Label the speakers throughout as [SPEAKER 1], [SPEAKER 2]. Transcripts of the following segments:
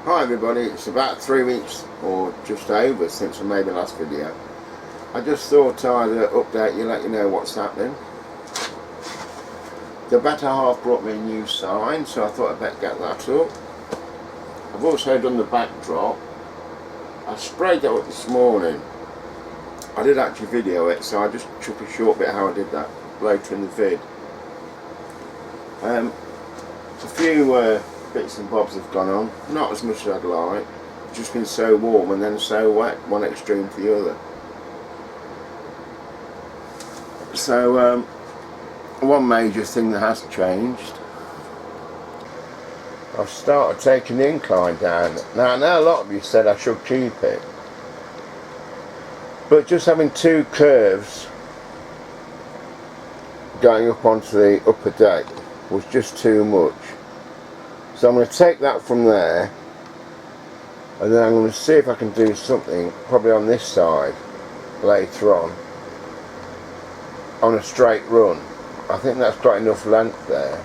[SPEAKER 1] Hi everybody, it's about 3 weeks or just over since I made the last video. I just thought I'd update you, let you know what's happening. The better half brought me a new sign, so I thought I'd better get that up. I've also done the backdrop. I sprayed that up this morning. I did actually video it, so I just took a short bit how I did that later in the vid. A few bits and bobs have gone on, not as much as I'd like. It's just been so warm and then so wet, one extreme to the other. So one major thing that has changed, I've started taking the incline down. Now I know a lot of you said I should keep it, but just having two curves going up onto the upper deck was just too much. So I'm going to take that from there, and then I'm going to see if I can do something probably on this side later on a straight run. I think that's got enough length there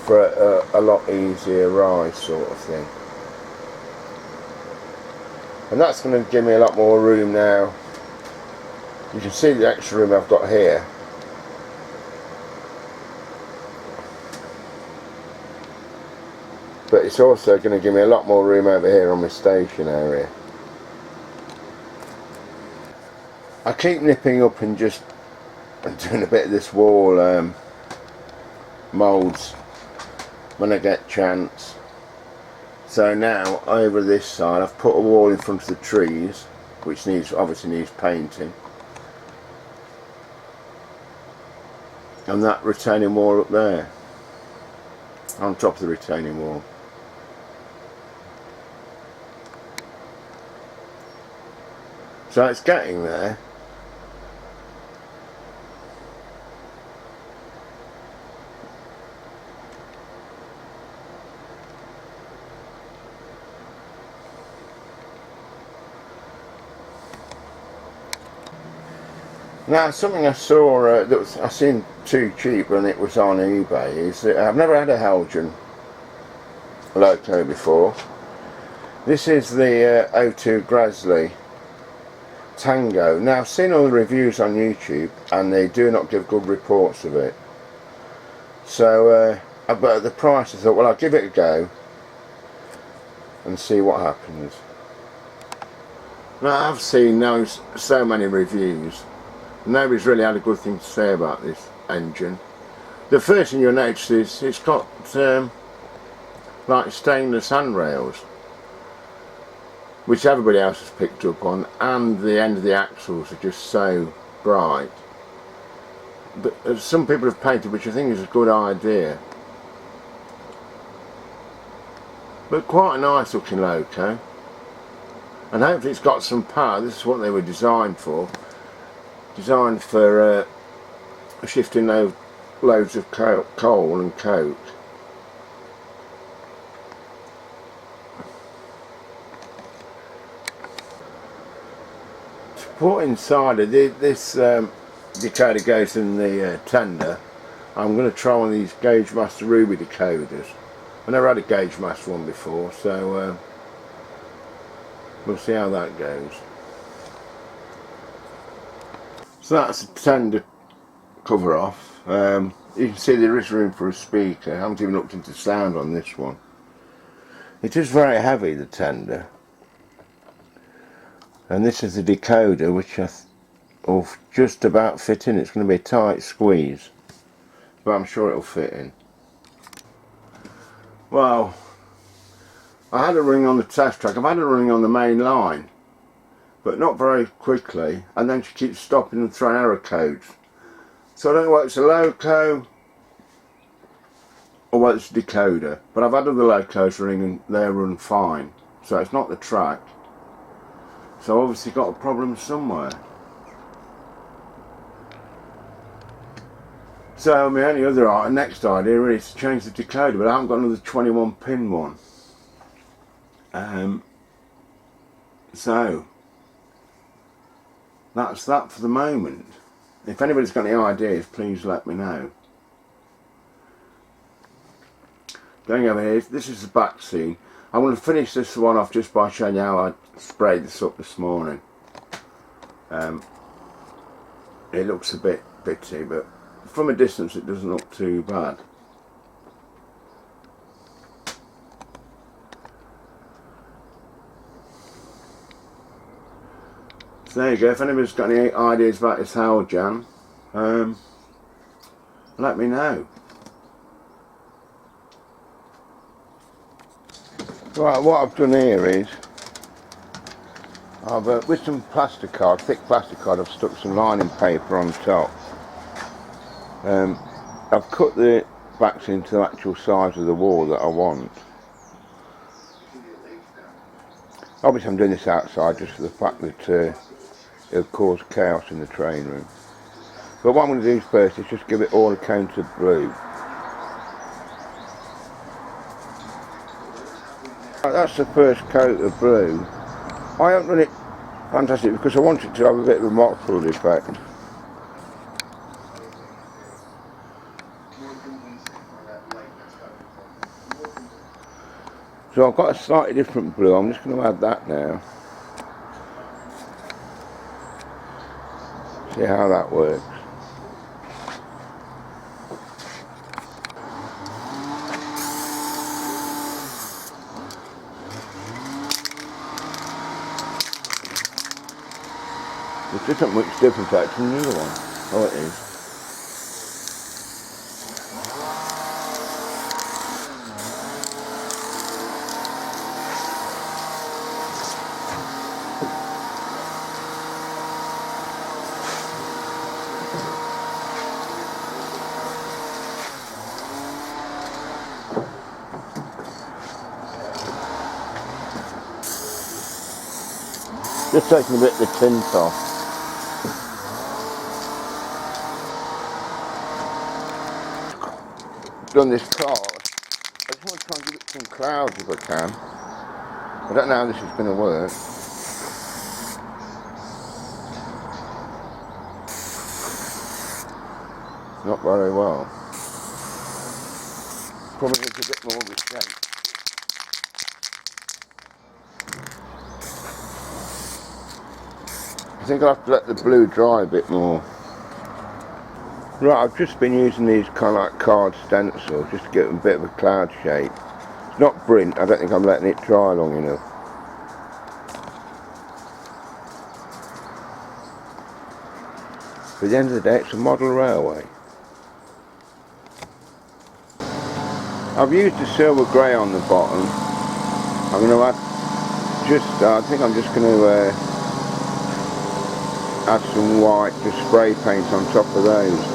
[SPEAKER 1] for a lot easier ride sort of thing. And that's going to give me a lot more room now. You can see the extra room I've got here. But it's also going to give me a lot more room over here on my station area. I keep nipping up and just doing a bit of this wall moulds when I get chance. So now over this side I've put a wall in front of the trees, which obviously needs painting, and that retaining wall up there on top of the retaining wall. So it's getting there. Now something I saw that I seen too cheap and it was on eBay is that I've never had a Helgen loco before. This is the O2 Grasley Tango. Now I've seen all the reviews on YouTube and they do not give good reports of it. So but at the price I thought, well, I'll give it a go and see what happens. Now I've seen so many reviews. Nobody's really had a good thing to say about this engine. The first thing you'll notice is it's got like stainless handrails, which everybody else has picked up on, and the end of the axles are just so bright. But some people have painted, which I think is a good idea. But quite a nice looking loco, and hopefully it's got some power. This is what they were designed for. Designed for shifting loads of coal and coke. To put inside of this decoder goes in the tender. I'm going to try one of these Gauge Master Ruby decoders. I never had a Gauge Master one before, so we'll see how that goes. So that's the tender cover off. You can see there is room for a speaker. I haven't even looked into sound on this one. It is very heavy, the tender. And this is the decoder, which will just about fit in. It's going to be a tight squeeze, but I'm sure it'll fit in. Well, I had a ring on the test track. I've had a ring on the main line, but not very quickly, and then she keeps stopping and throwing error codes. So I don't know whether it's a loco or whether it's a decoder, but I've had other locos ring and they run fine, so it's not the track. So obviously got a problem somewhere. So my only other next idea is to change the decoder, but I haven't got another 21 pin one. So that's that for the moment. If anybody's got any ideas, please let me know. Going over here, this is the back scene. I'm going to finish this one off just by showing you how I sprayed this up this morning. It looks a bit bitty, but from a distance it doesn't look too bad. So there you go. If anybody's got any ideas about this howl jam, let me know. Right, what I've done here is I've with some plastic card, thick plastic card, I've stuck some lining paper on top. I've cut the backs into the actual size of the wall that I want. Obviously I'm doing this outside just for the fact that it'll cause chaos in the train room. But what I'm going to do first is just give it all a coat of blue. That's the first coat of blue. I haven't done it fantastic because I want it to have a bit of a mottled effect. So I've got a slightly different blue. I'm just going to add that now. See how that works. It isn't much different actually from the other one. Oh, it is. Just taking a bit of the tint off. Done this car. I just want to try and give it some clouds if I can. I don't know how this is going to work. Not very well. Probably needs a bit more of a shape. I think I'll have to let the blue dry a bit more. Right, I've just been using these kind of like card stencils just to get a bit of a cloud shape. It's not brilliant, I don't think I'm letting it dry long enough. But at the end of the day, it's a model railway. I've used the silver grey on the bottom. I'm going to add just, I think I'm just going to add some white, just spray paint on top of those.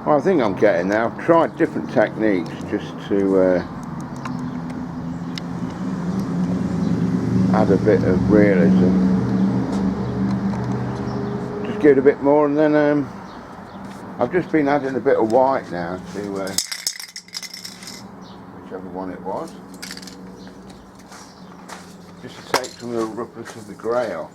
[SPEAKER 1] I think I'm getting there. I've tried different techniques just to add a bit of realism. Just give it a bit more, and then I've just been adding a bit of white now to whichever one it was, just to take some of the roughness of the grey off.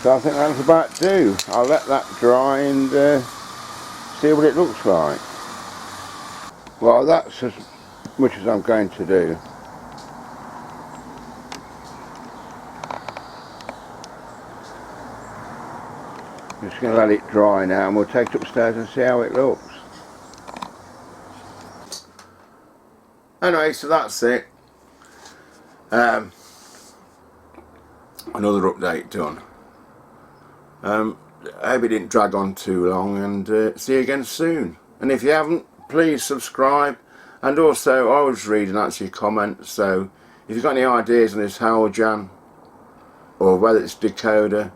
[SPEAKER 1] So I think that's about due. I'll let that dry and see what it looks like. Well, that's as much as I'm going to do. I'm just going to let it dry now and we'll take it upstairs and see how it looks. Anyway, so that's it. Another update done. I hope it didn't drag on too long, and see you again soon. And if you haven't, please subscribe. And also, I was reading actually your comments, so if you've got any ideas on this Howljan, or whether it's decoder,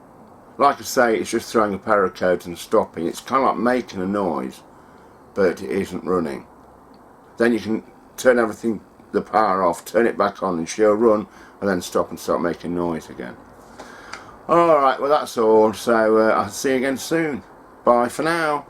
[SPEAKER 1] like I say, it's just throwing a pair of codes and stopping. It's kind of like making a noise, but it isn't running. Then you can turn everything, the power off, turn it back on, and she'll run, and then stop and start making noise again. Alright, well that's all, so I'll see you again soon. Bye for now.